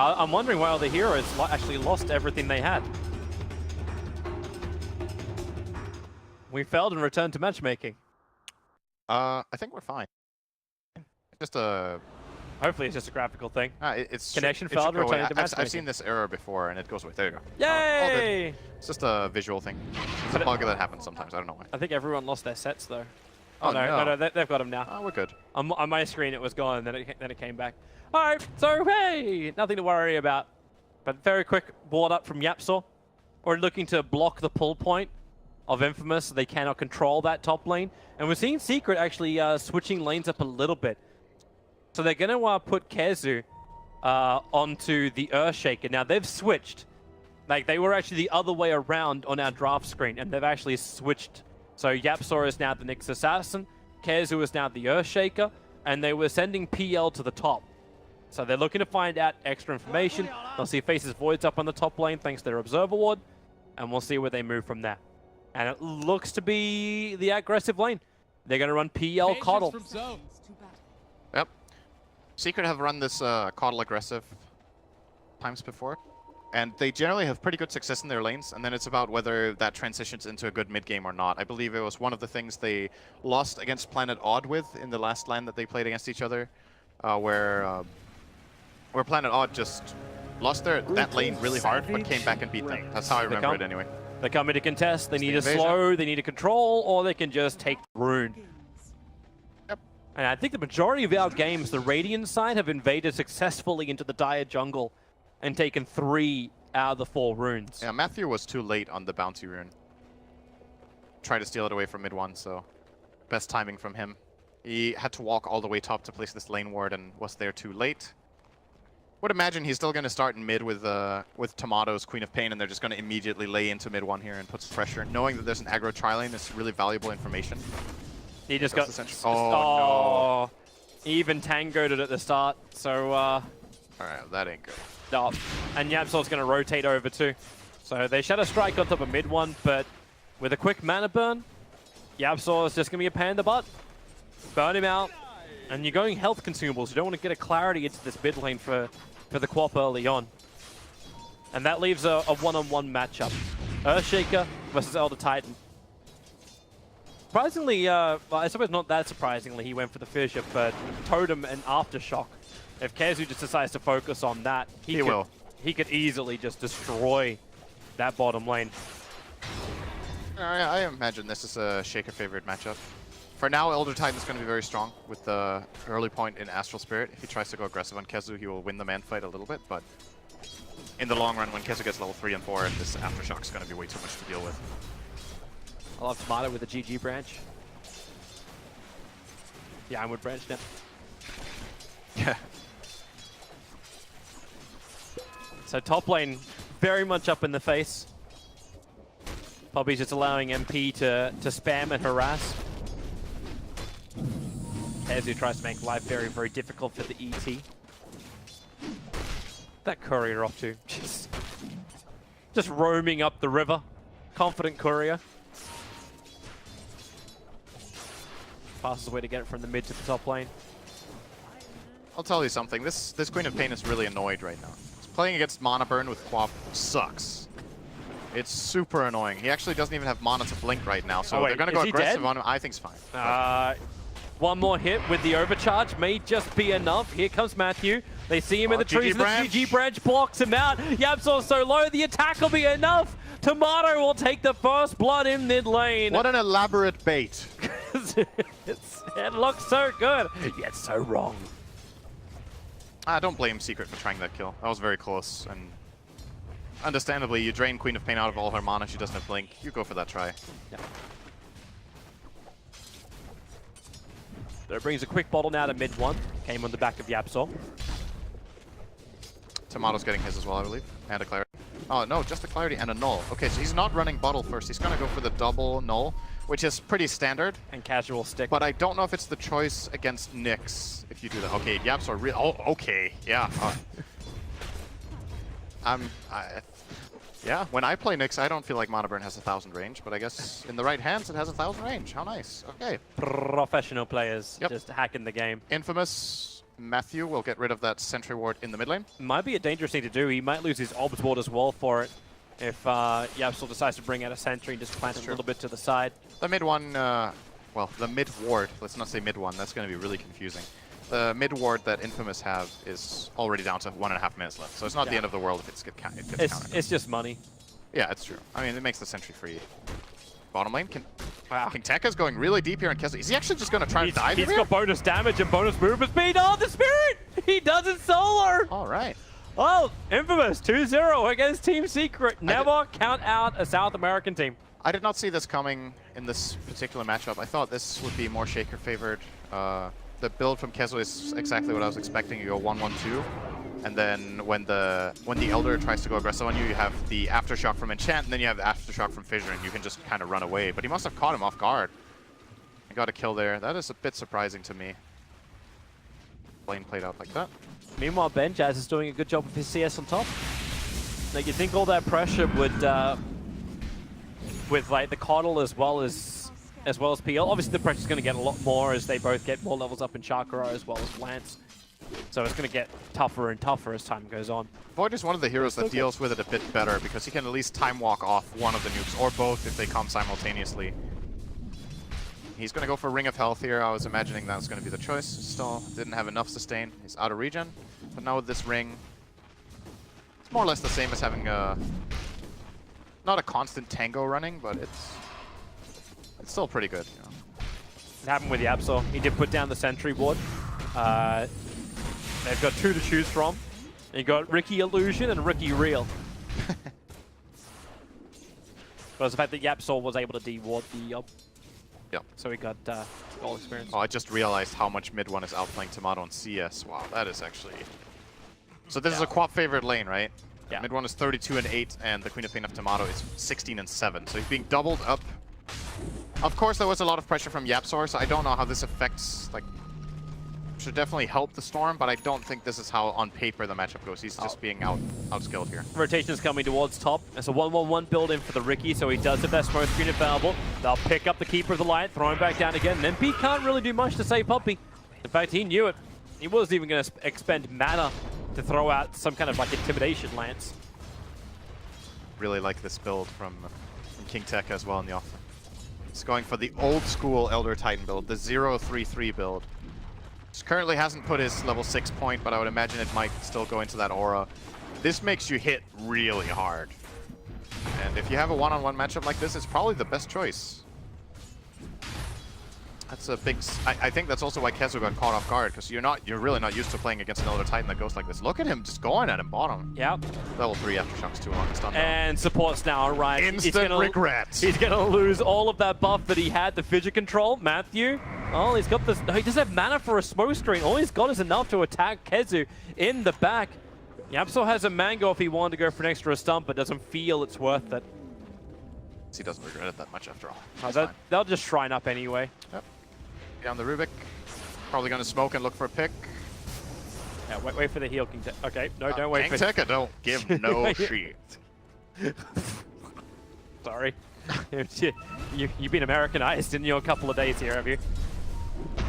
I'm wondering why all the heroes actually lost everything they had. We failed and returned to matchmaking. I think we're fine. Just a... Hopefully it's just a graphical thing. It's Connection failed and returned to matchmaking. I've seen this error before, and it goes away. There you go. Yay! It's just a visual thing. It's a bug that happens sometimes. I don't know why. I think everyone lost their sets, though. Oh, no, they've got them now. Oh, we're good. On my screen, it was gone, and then it came back. All right, so hey, nothing to worry about. But very quick board up from YapzOr. We're looking to block the pull point of Infamous, so they cannot control that top lane. And we're seeing Secret actually switching lanes up a little bit. So they're going to put KheZu onto the Earthshaker. Now, they've switched. Like, they were actually the other way around on our draft screen, and they've actually switched. So YapzOr is now the Nyx Assassin, KheZu is now the Earthshaker, and they were sending PL to the top. So they're looking to find out extra information. They'll see Faces Voids up on the top lane thanks to their Observer Ward, and we'll see where they move from there. And it looks to be the aggressive lane. They're going to run PL Coddle. Yep. Secret have run this Coddle aggressive times before, and they generally have pretty good success in their lanes, and then it's about whether that transitions into a good mid game or not. I believe it was one of the things they lost against Planet Odd with in the last LAN that they played against each other, where Planet Odd just lost that lane really hard, but came back and beat them. That's how I remember it anyway. They come in to contest, they need to slow, they need to control, or they can just take the rune. Yep. And I think the majority of our games, the Radiant side, have invaded successfully into the Dire jungle and taken 3 out of the 4 runes. Yeah, Matthew was too late on the bounty rune. Tried to steal it away from mid 1, so best timing from him. He had to walk all the way top to place this lane ward and was there too late. Would imagine he's still going to start in mid with Tomatoes, Queen of Pain, and they're just going to immediately lay into mid 1 here and put some pressure. Knowing that there's an aggro tri-lane is really valuable information. He just got... Oh, no. He even tangoed it at the start, so... Alright, that ain't good. No. And YapzOr's going to rotate over too. So they Shadow Strike on top of mid 1, but with a quick mana burn, YapzOr is just going to be a pain in the butt. Burn him out. And you're going health consumables. You don't want to get a clarity into this mid lane for the Quap early on. And that leaves a one-on-one matchup. Earthshaker versus Elder Titan. Surprisingly, well, I suppose not that surprisingly, he went for the Fissure, but Totem and Aftershock. If KheZu just decides to focus on that, he could easily just destroy that bottom lane. I imagine this is a Shaker favorite matchup. For now, Elder Titan's going to be very strong with the early point in Astral Spirit. If he tries to go aggressive on KheZu, he will win the man fight a little bit, but in the long run, when KheZu gets level 3 and 4, this Aftershock's going to be way too much to deal with. I love Tomato with the GG branch. The Ironwood branch now. Yeah. So top lane, very much up in the face. Probably just allowing MP to spam and harass. KheZu tries to make life very, very difficult for the ET. That courier off to just roaming up the river. Confident courier. Fastest way to get it from the mid to the top lane. I'll tell you something. This Queen of Pain is really annoyed right now. Playing against Mana Burn with Quap sucks. It's super annoying. He actually doesn't even have mana to blink right now, so they're going to go aggressive on him. I think it's fine. One more hit with the overcharge may just be enough. Here comes Matthew. They see him in the trees. The GG branch blocks him out. YapzOr so low, the attack will be enough. Tomato will take the first blood in mid lane. What an elaborate bait. It looks so good, yet so wrong. I don't blame Secret for trying that kill. That was very close, and understandably, you drain Queen of Pain out of all her mana. She doesn't have blink. You go for that try. Yeah. That brings a quick bottle now to mid 1. Came on the back of YapzOr. Tomato's getting his as well, I believe. And a clarity. Oh, no, just a clarity and a null. Okay, so he's not running bottle first. He's going to go for the double null, which is pretty standard. And casual stick. But I don't know if it's the choice against Nyx if you do that. Okay, YapzOr oh, okay. Yeah. Yeah, when I play Nyx, I don't feel like Mana Burn has 1,000 range, but I guess in the right hands it has 1,000 range. How nice. Okay. Professional players just hacking the game. Infamous Matthew will get rid of that sentry ward in the mid lane. Might be a dangerous thing to do. He might lose his obs ward as well for it if Yapsel decides to bring out a sentry and just plant it a little bit to the side. The mid one, well, the mid ward, let's not say mid one, that's going to be really confusing. The mid ward that Infamous have is already down to 1.5 minutes left, so it's not the end of the world if it gets countered. It's just money. Yeah, it's true. I mean, it makes the sentry free. Bottom lane, King Tekka's going really deep here in Kessel. Is he actually just going to try and dive He's here? got bonus damage and bonus movement speed. Oh, the Spirit! He does it solo! All right. Oh, Infamous 2-0 against Team Secret. Never count out a South American team. I did not see this coming in this particular matchup. I thought this would be more Shaker favored. The build from Kezo is exactly what I was expecting. You go 1-1-2, and then when the Elder tries to go aggressive on you, you have the Aftershock from Enchant, and then you have the Aftershock from Fissure, and you can just kind of run away. But he must have caught him off guard. I got a kill there. That is a bit surprising to me. Lane played out like that. Meanwhile, Benjaz is doing a good job with his CS on top. Now, you'd think all that pressure would, with like the Coddle as well as PL. Obviously, the pressure's going to get a lot more as they both get more levels up in Chakra as well as Lance. So it's going to get tougher and tougher as time goes on. Void is one of the heroes that deals with it a bit better because he can at least time walk off one of the nukes, or both if they come simultaneously. He's going to go for Ring of Health here. I was imagining that was going to be the choice. Still didn't have enough sustain. He's out of regen. But now with this ring, it's more or less the same as having a... not a constant tango running, but it's still pretty good. You know. It happened with the Absol. He did put down the sentry ward. They've got two to choose from. You got Ricky Illusion and Ricky Real. But it's the fact that Yapsol was able to de-ward the Yep. So he got goal experience. Oh, I just realized how much mid one is outplaying Tomato and CS. Wow, that is actually... So this is a quad favored lane, right? Yeah. Mid one is 32-8, and the Queen of Pain of Tomato is 16-7. So he's being doubled up. Of course, there was a lot of pressure from Yapsor, so I don't know how this affects, like... Should definitely help the Storm, but I don't think this is how, on paper, the matchup goes. He's just being outskilled here. Rotation's coming towards top. It's a 1-1-1 build in for the Ricky, so he does have that smoke screen available. They'll pick up the Keeper of the Light, throw him back down again, and MP can't really do much to save Puppy. In fact, he knew it. He wasn't even going to expend mana to throw out some kind of like intimidation lance. Really like this build from King Tekka as well in the offer. He's going for the old school Elder Titan build, the 0-3-3 build. Just currently hasn't put his level 6 point, but I would imagine it might still go into that aura. This makes you hit really hard. And if you have a one-on-one matchup like this, it's probably the best choice. That's a big... I think that's also why Kezu got caught off guard, because you're really not used to playing against an Elder Titan that goes like this. Look at him just going at him bottom. Yep. Level 3 Aftershocks too long to stun. And support's now arrived. Instant regret. He's going to lose all of that buff that he had, the fidget control. Matthew, oh, he's got this... No, he doesn't have mana for a smoke screen. All he's got is enough to attack Kezu in the back. Yapsol has a Mango if he wanted to go for an extra stump, but doesn't feel it's worth it. He doesn't regret it that much after all. They'll just shrine up anyway. Yep. Down the Rubik. Probably going to smoke and look for a pick. Yeah, wait for the heal, King Tekka. Okay, no, don't wait King for... Tekka, don't give no shit. Sorry. You've been Americanized in your couple of days here, have you?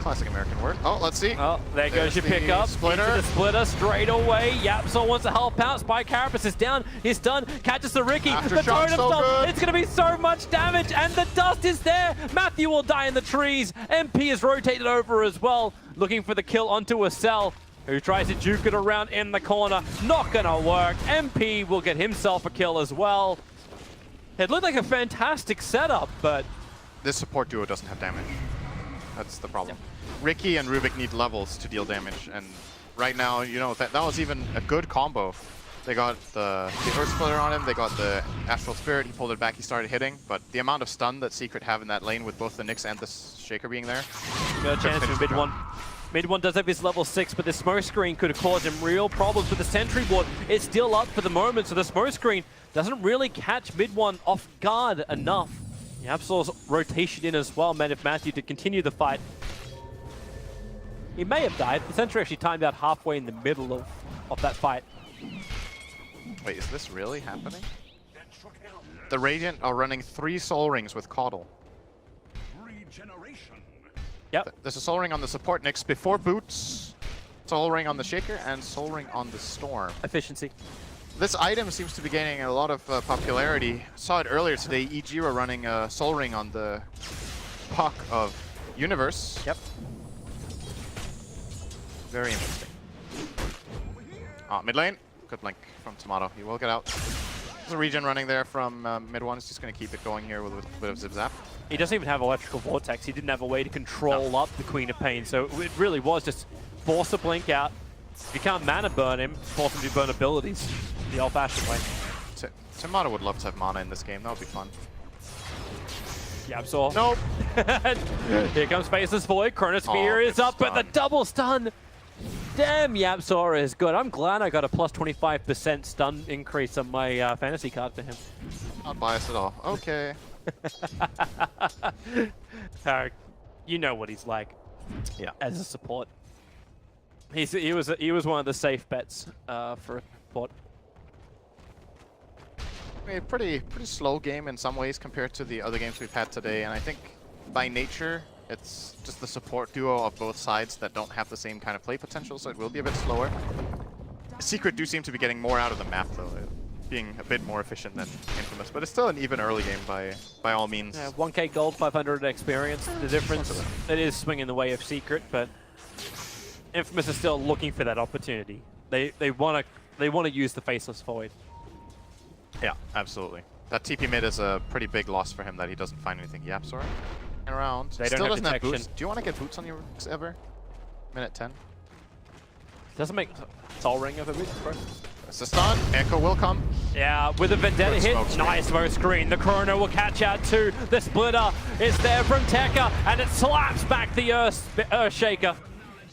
Classic American word. Oh, let's see. Oh, there goes your pickup. Splitter. Into the splitter straight away. Yapsol wants to help out. Spy Carapace is down. He's done. Catches the Ricky. The totem stomp. It's going to be so much damage, and the dust is there. Matthew will die in the trees. MP is rotated over as well, looking for the kill onto a cell, who tries to juke it around in the corner. Not going to work. MP will get himself a kill as well. It looked like a fantastic setup, but... This support duo doesn't have damage. That's the problem. Yep. Ricky and Rubik need levels to deal damage, and right now, you know, that was even a good combo. They got the Earth Splitter on him, they got the Astral Spirit, he pulled it back, he started hitting, but the amount of stun that Secret have in that lane with both the Nyx and the Shaker being there... Got a chance for mid one. Mid one does have his level 6, but the smoke screen could have caused him real problems with the sentry ward. It's still up for the moment, so the smoke screen doesn't really catch mid one off guard enough. Yapsol's rotation in as well meant if Matthew to continue the fight, he may have died. The sentry actually timed out halfway in the middle of that fight. Wait, is this really happening? The Radiant are running 3 Soul Rings with Coddle. Yep. There's a Soul Ring on the support Nyx before Boots. Soul Ring on the Shaker and Soul Ring on the Storm. Efficiency. This item seems to be gaining a lot of popularity. Saw it earlier today. EG were running a Soul Ring on the Puck of Universe. Yep. Very interesting. Mid lane. Good blink from Tomato. He will get out. There's a regen running there from mid one. He's just going to keep it going here with a bit of Zip Zap. He doesn't even have Electrical Vortex. He didn't have a way to control up the Queen of Pain. So it really was just force a blink out. If you can't mana burn him, force him to burn abilities the old-fashioned way. Tomato would love to have mana in this game. That would be fun. YapzOr. Nope. Here comes Faceless Void. Chronosphere is up, but the double stun. Damn, YapzOr is good. I'm glad I got a plus 25% stun increase on my fantasy card for him. Not biased at all. Okay. You know what he's like. Yeah. As a support. He was one of the safe bets for a support. A pretty slow game in some ways compared to the other games we've had today, and I think by nature it's just the support duo of both sides that don't have the same kind of play potential, so it will be a bit slower. Secret do seem to be getting more out of the map though, being a bit more efficient than Infamous, but it's still an even early game by all means. Yeah, 1k gold, 500 experience. The difference, it is swinging the way of Secret, but Infamous is still looking for that opportunity. They want to use the Faceless Void. Yeah, absolutely. That TP mid is a pretty big loss for him that he doesn't find anything. YapzOr around. They Still don't have doesn't have detection. boots. Do you want to get boots on your Rooks ever? Minute 10. Doesn't make Soul Ring of a bit, bro. It's a stun. Echo will come. Yeah, with a Vendetta Good hit. smoke screen. Nice smoke screen. The Chrono will catch out too. The Splitter is there from Tekka, and it slaps back the Earth Shaker.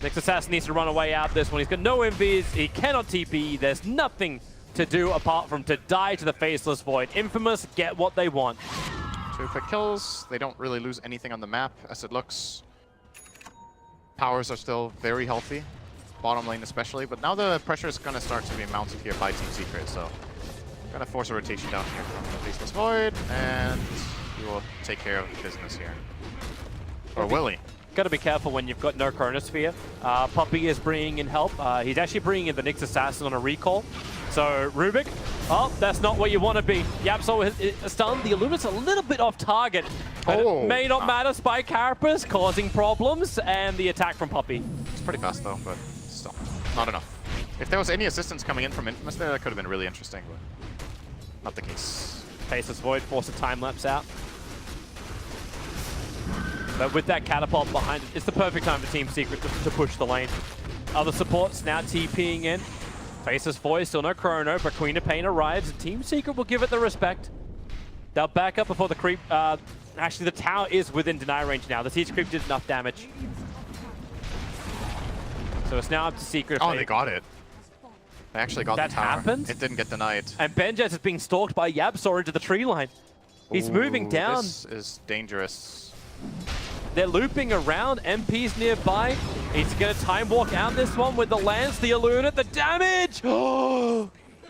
Next Assassin needs to run away out this one. He's got no MVs. He cannot TP. There's nothing to do apart from to die to the Faceless Void. Infamous get what they want. 2 quick kills. They don't really lose anything on the map as it looks. Powers are still very healthy. Bottom lane especially, but now the pressure is going to start to be mounted here by Team Secret, so going to force a rotation down here from the Faceless Void, and we will take care of business here. Or will he? Got to be careful when you've got no Chronosphere. Puppey is bringing in help. He's actually bringing in the Nyx Assassin on a recall. So Rubik, oh, that's not where you want to be. YapzOr is stunned. The Illumin's a little bit off target. But it may not matter. Spike Carapace causing problems, and the attack from Puppey. It's pretty fast though, but still not enough. If there was any assistance coming in from Infamous there, that could have been really interesting, but not the case. Faceless Void force a time lapse out. But with that catapult behind it, it's the perfect time for Team Secret to push the lane. Other supports now TPing in. Faceless Void, still no Chrono, but Queen of Pain arrives, and Team Secret will give it the respect. They'll back up before the creep. Actually, the tower is within deny range now. The siege creep did enough damage. So it's now up to Secret. Oh, they got it. They actually got That the tower. happened? It didn't get denied. And Benjaz is being stalked by YapzOr into the tree line. He's moving Ooh, down. This is dangerous. They're looping around. MP's nearby. He's going to time walk out this one with the lance, the Illuna, the damage!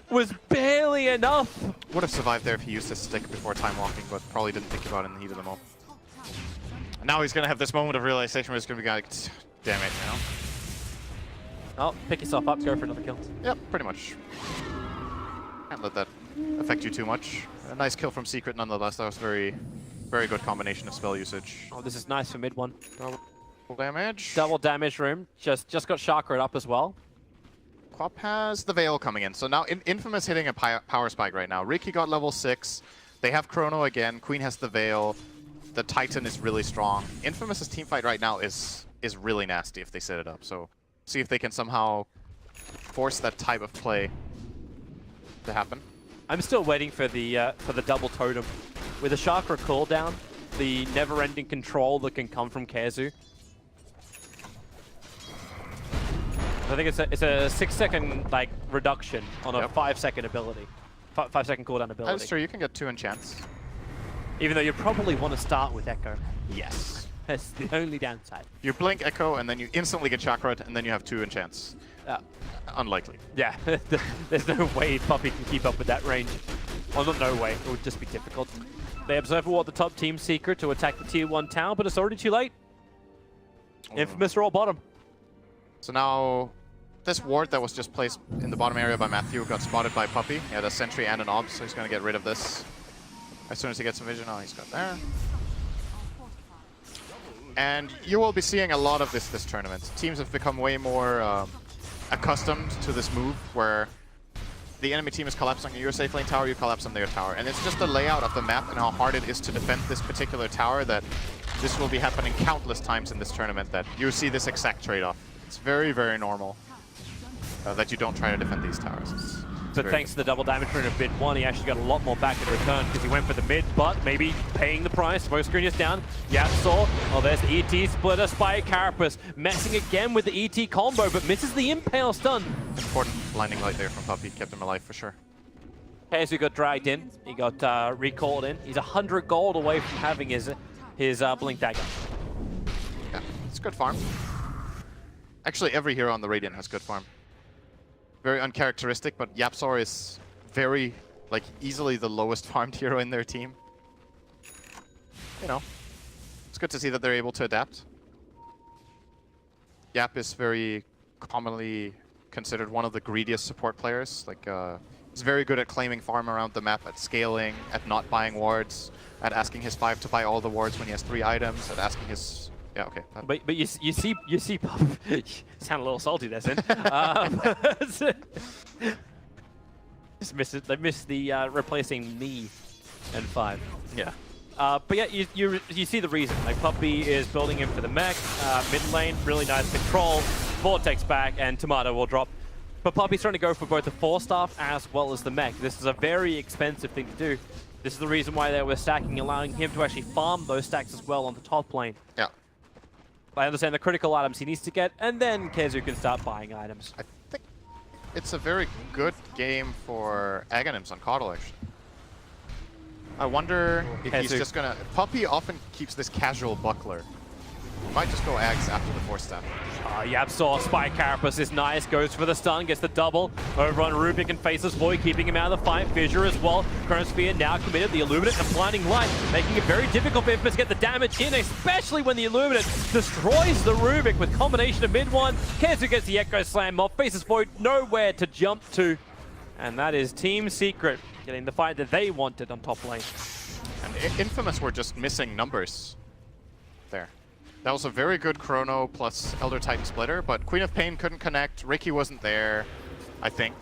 Was barely enough. Would have survived there if he used his stick before time walking, but probably didn't think about it in the heat of the moment. And now he's going to have this moment of realization where he's going to be like, damn it, you know? Oh, pick yourself up, go for another kill. Yep, pretty much. Can't let that affect you too much. A nice kill from Secret nonetheless. That was very good combination of spell usage. Oh, this is nice for mid one. Double damage. Double damage room. Just got Chakra up as well. Quap has the Veil coming in. So now Infamous hitting a power spike right now. Ricky got level 6. They have Chrono again. Queen has the Veil. The Titan is really strong. Infamous's teamfight right now is really nasty if they set it up. So see if they can somehow force that type of play to happen. I'm still waiting for the double totem. With a Chakra cooldown, the never-ending control that can come from Kazu. I think it's a 6-second like reduction on a 5-second ability, 5-second cooldown ability. That's true. You can get 2 enchants. Even though you probably want to start with Echo. Yes. That's the only downside. You blink Echo and then you instantly get Chakra and then you have 2 enchants. Unlikely. Yeah, there's no way Puppey can keep up with that range. Well, not no way. It would just be difficult. They observe what the top team Secret to attack the tier 1 tower, but it's already too late. Infamous are all bottom. So now this ward that was just placed in the bottom area by Matthew got spotted by Puppey. He had a sentry and an obs, so he's going to get rid of this as soon as he gets some vision. Oh, he's got there. And you will be seeing a lot of this tournament. Teams have become way more accustomed to this move where the enemy team is collapsing on your safe lane tower, you collapse on their tower. And it's just the layout of the map and how hard it is to defend this particular tower that this will be happening countless times in this tournament, that you see this exact trade-off. It's very, very normal that you don't try to defend these towers. But thanks to the double damage for mid one, he actually got a lot more back in return because he went for the mid, but maybe paying the price. Smokescreen is down. YapzOr. Oh, there's the ET splitter. Spike Carapace messing again with the ET combo, but misses the impale stun. Important blinding light there from Puppey. Kept him alive for sure. Khezu got dragged in. He got recalled in. He's 100 gold away from having his Blink Dagger. Yeah, it's good farm. Actually, every hero on the Radiant has good farm. Very uncharacteristic, but YapzOr is very, like, easily the lowest farmed hero in their team. You know, it's good to see that they're able to adapt. Yap is very commonly considered one of the greediest support players. Like, he's very good at claiming farm around the map, at scaling, at not buying wards, at asking his 5 to buy all the wards when he has 3 items, at asking his... Yeah, okay. But you see Pup. You sound a little salty there, Sin. Just miss it. They missed the replacing me and 5. Yeah. But yeah, you see the reason. Like, Puppey is building him for the mech. Mid lane, really nice control. Vortex back, and Tomato will drop. But Puppey's trying to go for both the Force Staff as well as the mech. This is a very expensive thing to do. This is the reason why they were stacking, allowing him to actually farm those stacks as well on the top lane. Yeah. I understand the critical items he needs to get, and then Khezu can start buying items. I think it's a very good game for Aghanims on Caudle, actually. I wonder if he's just gonna... Puppey often keeps this casual buckler. He might just go Aghs after the Force Staff. YapzOr, Spike Carapace is nice, goes for the stun, gets the double over on Rubik and faces Void, keeping him out of the fight. Fissure as well. Chronosphere now committed. The Illuminate and Blinding Light, making it very difficult for Infamous to get the damage in, especially when the Illuminate destroys the Rubik with combination of mid one. Khezu gets the Echo Slam off, faces Void, nowhere to jump to. And that is Team Secret getting the fight that they wanted on top lane. And Infamous were just missing numbers there. That was a very good Chrono plus Elder Titan splitter, but Queen of Pain couldn't connect. Ricky wasn't there, I think.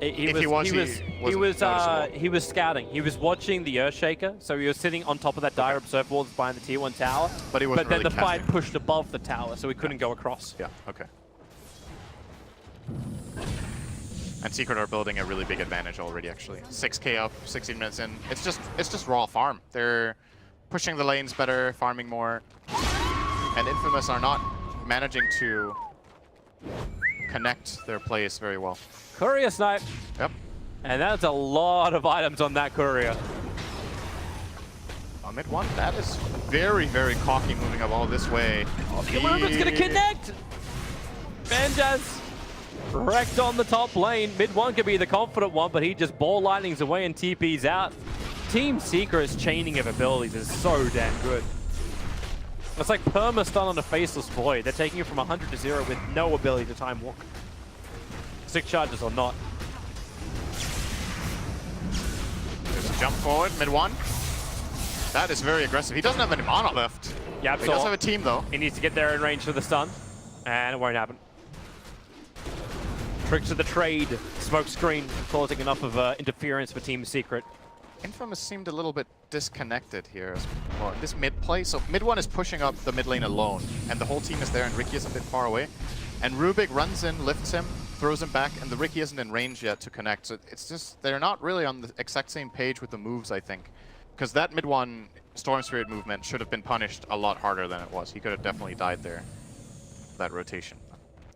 He was scouting. He was watching the Earthshaker, so he was sitting on top of that dire observer wall that's behind the tier 1 tower. But he wasn't then really the fight pushed above the tower, so he couldn't go across. Yeah, okay. And Secret are building a really big advantage already, actually. 6k up, 16 minutes in. It's just raw farm. They're pushing the lanes better, farming more. And Infamous are not managing to connect their plays very well. Courier snipe. Yep. And that's a lot of items on that Courier. On mid one, that is very, very cocky moving up all this way. The Ruben's gonna connect! Banjaz wrecked on the top lane. Mid one could be the confident one, but he just ball lightnings away and TP's out. Team Secret's chaining of abilities is so damn good. It's like perma-stun on a Faceless Void. They're taking it from 100 to 0 with no ability to time walk. 6 charges or not. There's a jump forward, mid one. That is very aggressive. He doesn't have any mana left. Yeah, he does have a team though. He needs to get there in range for the stun, and it won't happen. Tricks of the trade, smoke screen, causing enough of interference for Team Secret. Infamous seemed a little bit disconnected here as well. This mid play, so mid one is pushing up the mid lane alone, and the whole team is there, and Ricky is a bit far away. And Rubik runs in, lifts him, throws him back, and the Ricky isn't in range yet to connect. So it's just, they're not really on the exact same page with the moves, I think. Because that mid one Storm Spirit movement should have been punished a lot harder than it was. He could have definitely died there, that rotation.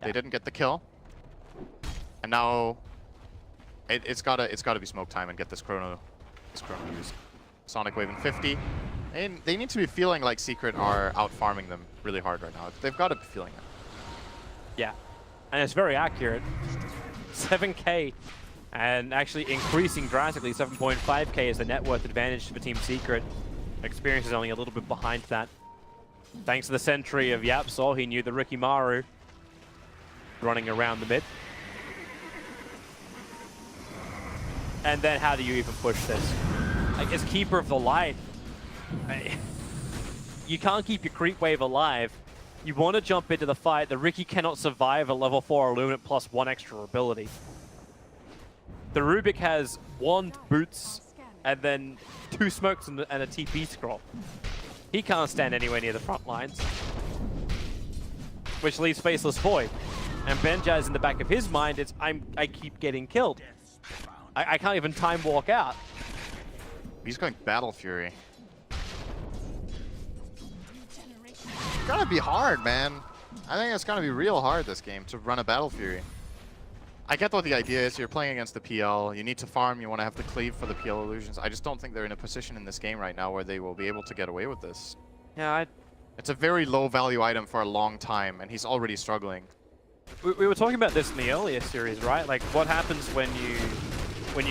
They didn't get the kill. And now it's gotta be smoke time and get this Chrono used. Sonic Wave in 50. And they need to be feeling like Secret are out farming them really hard right now. They've got to be feeling it. Yeah, and it's very accurate. 7k, and actually increasing drastically. 7.5k is the net worth advantage for Team Secret. Experience is only a little bit behind that. Thanks to the sentry of YapzOr, he knew the Rikimaru. running around the mid. And then how do you even push this? Like, as Keeper of the Light, you can't keep your creep wave alive. You want to jump into the fight. The Riki cannot survive a level 4 Illuminate plus 1 extra ability. The Rubik has wand, boots, and then 2 smokes and a TP scroll. He can't stand anywhere near the front lines, which leaves Faceless Void. And Benjaz in the back of his mind is, I keep getting killed. I can't even time walk out. He's going Battle Fury. It's gotta be hard, man. I think it's gonna be real hard this game to run a Battle Fury. I get what the idea is. You're playing against the PL. You need to farm. You want to have the cleave for the PL illusions. I just don't think they're in a position in this game right now where they will be able to get away with this. Yeah, It's a very low value item for a long time, and he's already struggling. we were talking about this in the earlier series, right? Like, what happens when you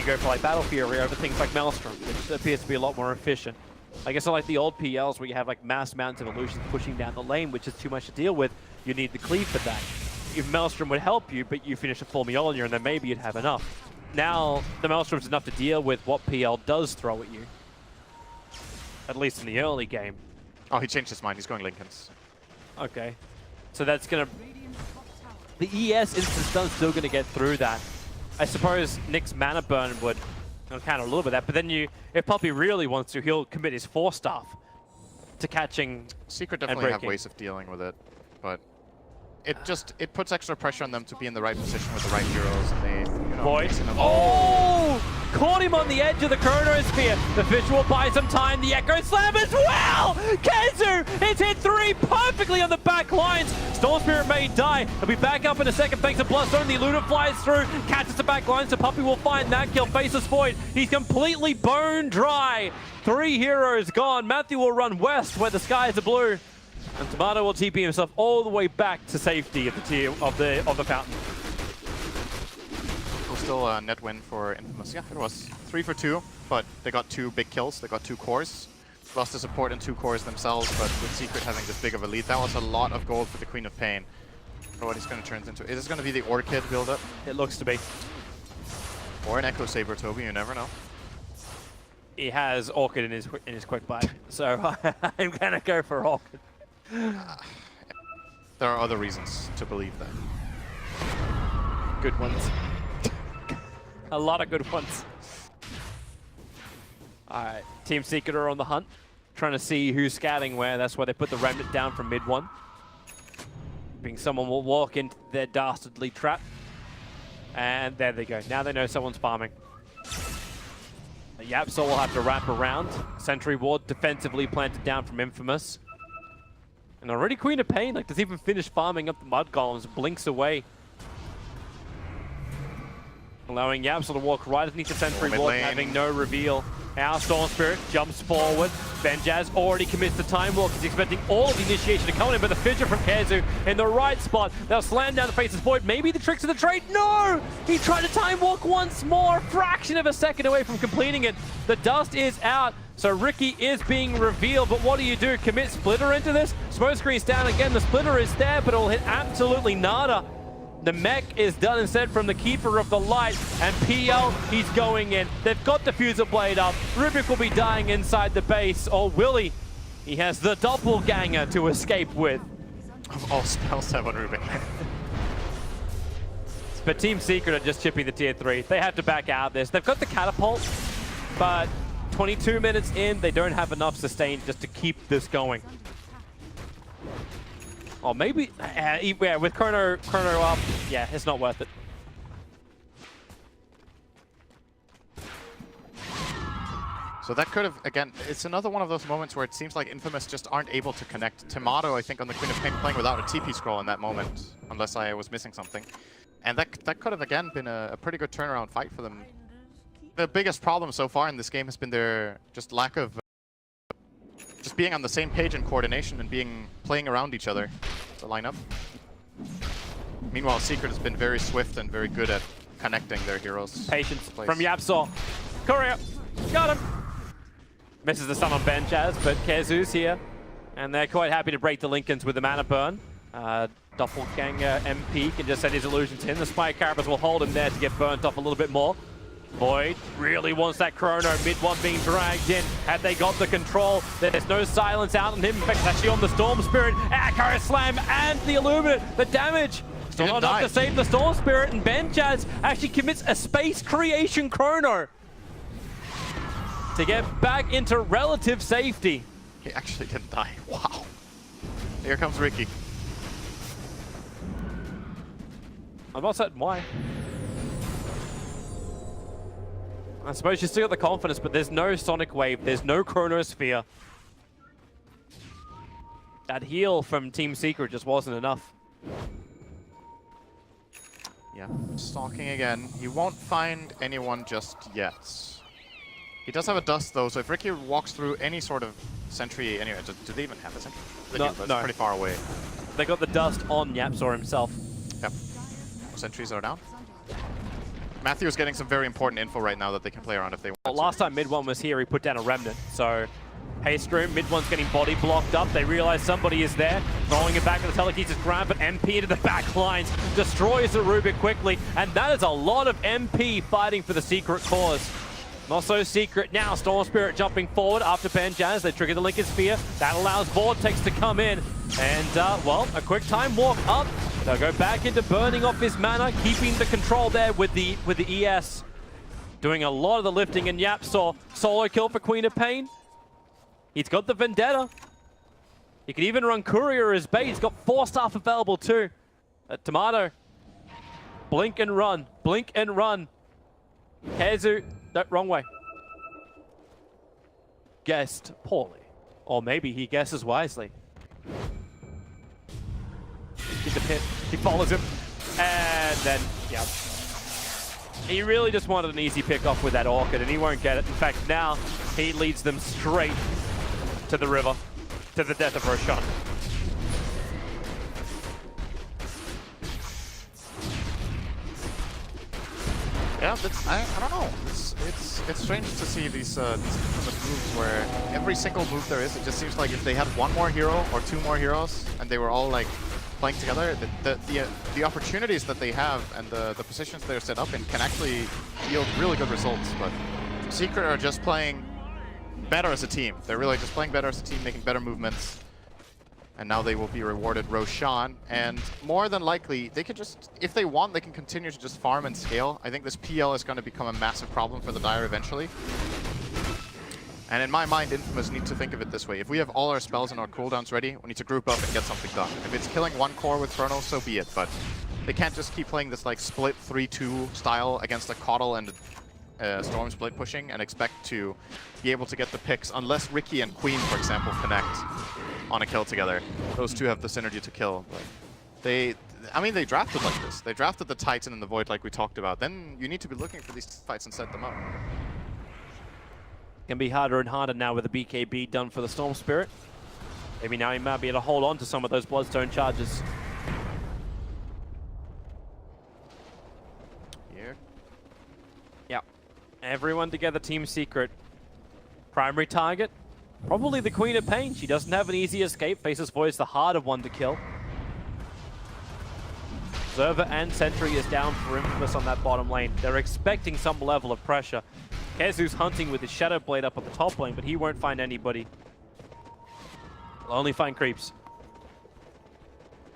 go for like Battle Fury over things like Maelstrom, which appears to be a lot more efficient. Like, it's not like the old PLs where you have like mass amounts of illusions pushing down the lane, which is too much to deal with. You need the cleave for that. If Maelstrom would help you, but you finish a full Mjolnir, and then maybe you'd have enough. Now, the Maelstrom's enough to deal with what PL does throw at you. At least in the early game. Oh, he changed his mind. He's going Linken's. Okay. So that's gonna... The ES instance stun's still gonna get through that. I suppose Nick's mana burn would counter a little bit of that, but then if Puppey really wants to, he'll commit his 4-staff to catching Secret definitely have ways of dealing with it, but it puts extra pressure on them to be in the right position with the right heroes, and they, you know, Void. mix in a Oh! Caught him on the edge of the Chronosphere. The Fish will buy some time. The Echo Slam as well! Kezu has hit 3 perfectly on the back lines. Storm Spirit may die. He'll be back up in a second thanks to Bloodstone. The Luna flies through, catches the back line, so Puppey will find that kill. Faceless Void. He's completely bone dry. 3 heroes gone. Matthew will run west where the skies are blue. And Tomato will TP himself all the way back to safety of the tier of the fountain. Still a net win for Infamous. Yeah, it was 3 for 2, but they got 2 big kills. They got 2 cores. Lost the support and 2 cores themselves, but with Secret having this big of a lead, that was a lot of gold for the Queen of Pain. For what he's going to turn into. Is this going to be the Orchid build-up? It looks to be. Or an Echo Saber, Toby, you never know. He has Orchid in his quick buy, so I'm going to go for Orchid. There are other reasons to believe that. Good ones. A lot of good ones. Alright, Team Secret are on the hunt, trying to see who's scouting where. That's why they put the Remnant down from mid 1. Being someone will walk into their dastardly trap. And there they go. Now they know someone's farming. Yapsol will have to wrap around. Sentry Ward defensively planted down from Infamous. And already Queen of Pain, like, doesn't even finish farming up the Mud Golems, blinks away. Allowing Yapsol to walk right underneath the Sentry Ward, having no reveal. Our Storm Spirit jumps forward. Benjaz already commits the Time Walk. He's expecting all of the initiation to come in, but the Fissure from Kezu in the right spot. They'll slam down the Faceless Void. Maybe the tricks of the trade. No! He tried to Time Walk once more. Fraction of a second away from completing it. The dust is out. So Riki is being revealed, but what do you do? Commit Splitter into this? Smoke screen's down again. The Splitter is there, but it'll hit absolutely nada. The mech is done instead from the Keeper of the Light, and PL, he's going in. They've got the Fuser Blade up. Rubik will be dying inside the base, or will he? He has the Doppelganger to escape with. Of all spells, have on Rubik. But Team Secret are just chipping the tier 3. They have to back out this. They've got the Catapult, but 22 minutes in, they don't have enough sustain just to keep this going. Or maybe, yeah, with Chrono up, yeah, it's not worth it. So that could have, again, it's another one of those moments where it seems like Infamous just aren't able to connect. Tomato, I think, on the Queen of Pain playing without a TP scroll in that moment, unless I was missing something. And that could have, again, been a pretty good turnaround fight for them. The biggest problem so far in this game has been their just lack of just being on the same page in coordination and playing around each other to line up. Meanwhile, Secret has been very swift and very good at connecting their heroes. Patience from Yapsol. Courier, got him. Misses the stun on Benjaz, but Kezu's here. And they're quite happy to break the Linken's with the mana burn. Doppelganger MP can just send his illusions in. The Spike Carabas will hold him there to get burnt off a little bit more. Void really wants that Chrono. Mid one being dragged in. Had they got the control, there's no silence out on him. In fact, it's actually on the Storm Spirit. Echo Slam and the Illuminate. The damage still not enough to save the Storm Spirit. And Benjaz actually commits a space creation Chrono to get back into relative safety. He actually didn't die. Wow. Here comes Riki. I'm not certain why. I suppose you still got the confidence, but there's no Sonic Wave, there's no Chronosphere. That heal from Team Secret just wasn't enough. Yeah, stalking again. He won't find anyone just yet. He does have a dust though, so if Riki walks through any sort of sentry anyway, do they even have a sentry? They do, but it's pretty far away. They got the dust on YapzOr himself. Yep. Sentries are down. Matthew is getting some very important info right now that they can play around if they want. Well, last time Mid One was here, he put down a Remnant, so Haystream, Mid One's getting body blocked up. They realize somebody is there, throwing it back to the telekinesis grab, but MP into the back lines, destroys the Rubik quickly, and that is a lot of MP fighting for the secret cause. Not so secret now. Storm Spirit jumping forward after Benjaz. They trigger the Lincoln Sphere. That allows Vortex to come in. And, well, a quick time walk up. They'll go back into burning off his mana, keeping the control there with the ES. Doing a lot of the lifting, and YapzOr. Solo kill for Queen of Pain. He's got the Vendetta. He can even run Courier as bait. He's got 4 staff available too. Tomato. Blink and run. Blink and run. KheZu. No, wrong way. Guessed poorly. Or maybe he guesses wisely. Get the pit. He follows him. And then, yeah. He really just wanted an easy pick off with that Orchid, and he won't get it. In fact, now he leads them straight to the river, to the death of Roshan. Yeah, I don't know. It's strange to see these moves where every single move there is, it just seems like if they had one more hero or 2 more heroes and they were all like playing together, the opportunities that they have and the positions they're set up in can actually yield really good results. But Secret are just playing better as a team. They're really just playing better as a team, making better movements. And now they will be rewarded Roshan, and more than likely, they could just, if they want, they can continue to just farm and scale. I think this PL is going to become a massive problem for the Dire eventually. And in my mind, Infamous need to think of it this way. If we have all our spells and our cooldowns ready, we need to group up and get something done. If it's killing one core with Chrono, so be it, but they can't just keep playing this like split 3-2 style against a Coddle and Storm split pushing and expect to be able to get the picks, unless Riki and Queen, for example, connect on a kill together. Those two have the synergy to kill. But I mean, they drafted like this. They drafted the Titan and the Void like we talked about. Then you need to be looking for these fights and set them up. Can be harder and harder now with the BKB done for the Storm Spirit. Maybe now he might be able to hold on to some of those Bloodstone charges. Here. Yeah. Everyone together, Team Secret. Primary target, probably the Queen of Pain. She doesn't have an easy escape. Faces Voice, the harder one to kill. Observer and Sentry is down for Infamous on that bottom lane. They're expecting some level of pressure. KheZu's hunting with his Shadow Blade up on the top lane, but he won't find anybody. He'll only find creeps.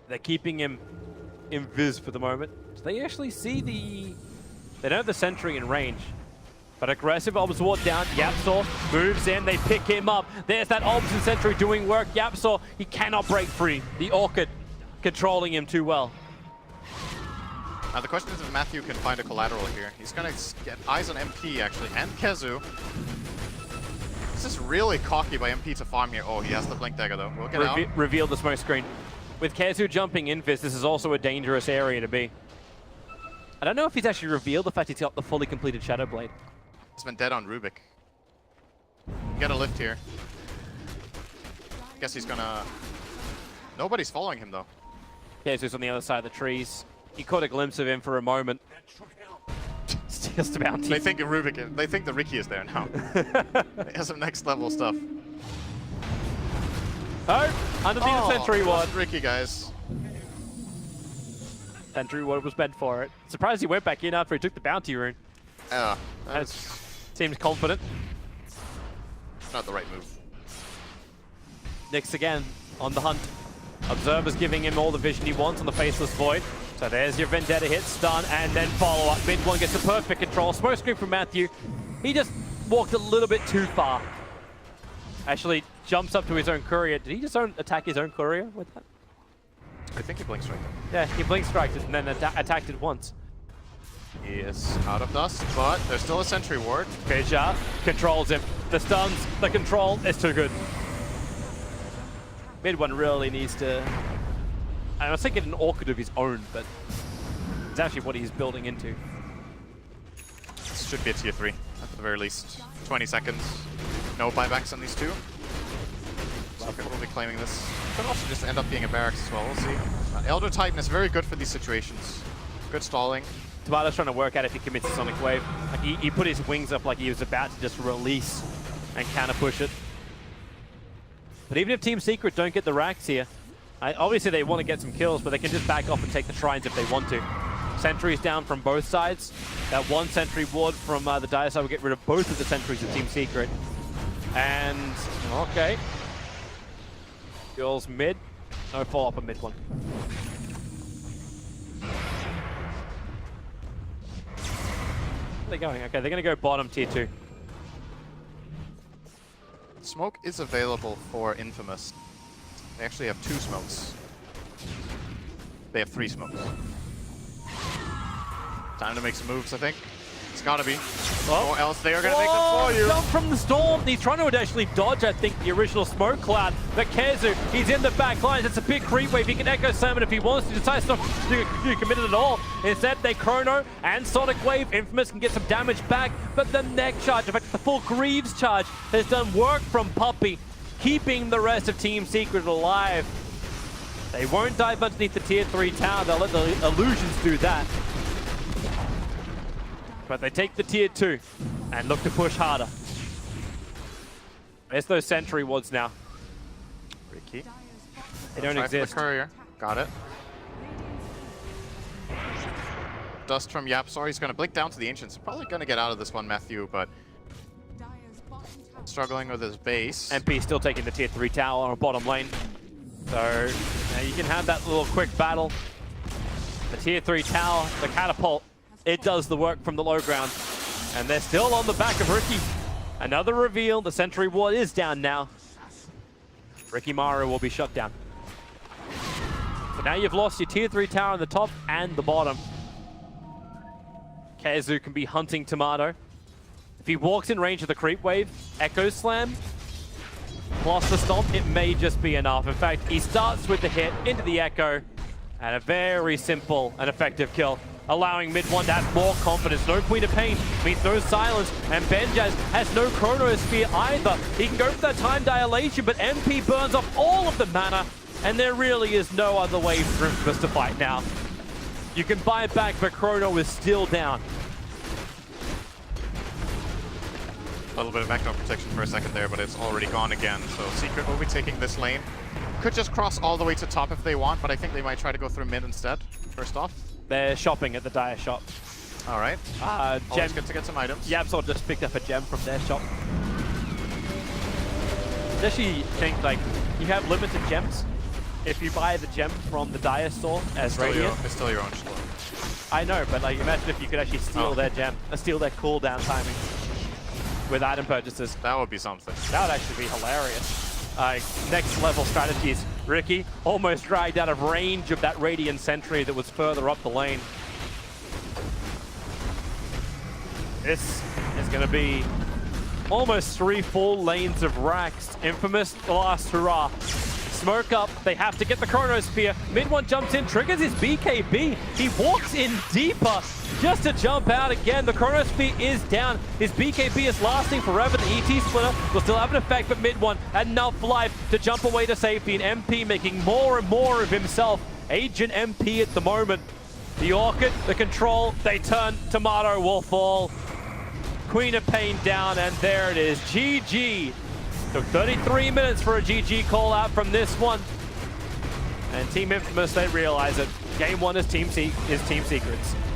They're keeping him invis for the moment. So they actually see the... They don't have the Sentry in range. But aggressive Obsword down, YapzOr moves in, they pick him up. There's that Obs and Sentry doing work. YapzOr, he cannot break free. The Orchid controlling him too well. Now the question is if Matthew can find a collateral here. He's gonna get eyes on MP actually, and KheZu. This is really cocky by MP to farm here. Oh, he has the Blink Dagger though. We'll get out. Reveal the smoke screen. With KheZu jumping invis, this is also a dangerous area to be. I don't know if he's actually revealed the fact he's got the fully completed Shadow Blade. He's been dead on Rubik. Get a lift here. Guess he's gonna... Nobody's following him though. KheZu's on the other side of the trees. He caught a glimpse of him for a moment. Steals the bounty. They think Rubik. They think the Riki is there now. He has some next level stuff. Oh, underneath the Sentry one. Riki, guys. Sentry Ward was meant for it. Surprised he went back in after he took the bounty rune. Yeah, That's, that's seems confident. not the right move. Nyx again on the hunt. Observer's giving him all the vision he wants on the Faceless Void. So there's your Vendetta hit, stun, and then follow up. Mid one gets the perfect control. Smoke screen from Matthew. He just walked a little bit too far. Actually jumps up to his own courier. Did he just attack his own courier with that? I think he blink strike. Yeah, he blink striked it and then attacked it once. He is out of dust, but there's still a sentry ward. Keja controls him. The stuns, the control is too good. Mid one really needs to... I was thinking an Orchid of his own, but it's actually what he's building into. This should be a tier 3 at the very least. 20 seconds. No buybacks on these two. Secret will be claiming this. Could also just end up being a barracks as well, we'll see. Elder Titan is very good for these situations. Good stalling. Tomato's trying to work out if he commits a Sonic Wave. Like he put his wings up like he was about to just release and counter push it. But even if Team Secret don't get the racks here, obviously they want to get some kills, but they can just back off and take the shrines if they want to. Sentries down from both sides. That one sentry ward from the Dire side will get rid of both of the sentries of Team Secret. And, okay. Girls mid. No follow-up on mid one. Where are they going? Okay, they're going to go bottom tier 2. Smoke is available for Infamous. They actually have 2 smokes. They have 3 smokes. Time to make some moves, I think. It's gotta be. Oh. Or else they are gonna make them for you. Jump from the storm. He's trying to actually dodge, I think, the original smoke cloud. But Kezu, he's in the back lines. It's a big creep wave. He can Echo Summon if he wants to. Decides not to commit it at all. Instead, they Chrono and Sonic Wave. Infamous can get some damage back. But the neck charge, in fact, the full Greaves charge has done work from Puppey, keeping the rest of Team Secret alive. They won't dive underneath the tier 3 tower. They'll let the illusions do that. But they take the tier 2 and look to push harder. There's those sentry wards now. Ricky. They don't Try exist. For the courier. Got it. Dust from Yapzor. He's going to blink down to the Ancients. Probably going to get out of this one, Matthew, but struggling with his base. MP still taking the tier 3 tower on bottom lane. So you can have that little quick battle. The tier 3 tower, the catapult, it does the work from the low ground. And they're still on the back of Ricky. Another reveal. The sentry ward is down now. Ricky Maru will be shut down. So now you've lost your tier 3 tower on the top and the bottom. Kezu can be hunting Tomato. If he walks in range of the creep wave, Echo Slam, plus the stomp, it may just be enough. In fact, he starts with the hit into the Echo, and a very simple and effective kill, allowing mid one to have more confidence. No Queen of Pain means no silence, and Benjaz has no Chronosphere either. He can go for that time dilation, but MP burns off all of the mana, and there really is no other way for Infamous to fight now. You can buy it back, but Chrono is still down. A little bit of backdoor protection for a second there, but it's already gone again. So Secret will be taking this lane. Could just cross all the way to top if they want, but I think they might try to go through mid instead, first off. They're shopping at the Dire shop. All right. Gem, good to get some items. Yapzor just picked up a gem from their shop. I actually think, like, you have limited gems. If you buy the gem from the Dire store as Radiant. It's still your own store. I know, but like, imagine if you could actually steal their gem, steal their cooldown timing with item purchases. That would be something. That would actually be hilarious. Next level strategies. Ricky almost dragged out of range of that Radiant Sentry that was further up the lane. This is going to be almost 3 full lanes of racks. Infamous, the last hurrah. Smoke up, they have to get the Chronosphere. Mid one jumps in, triggers his BKB. He walks in deeper just to jump out again. The Chronosphere is down. His BKB is lasting forever. The ET splitter will still have an effect, but mid one had enough life to jump away to safety. And MP making more and more of himself. Agent MP at the moment. The Orchid, the control, they turn. Tomato will fall. Queen of Pain down, and there it is. GG. Took 33 minutes for a GG call out from this one. And Team Infamous, they realize it. Game one is Team Secrets.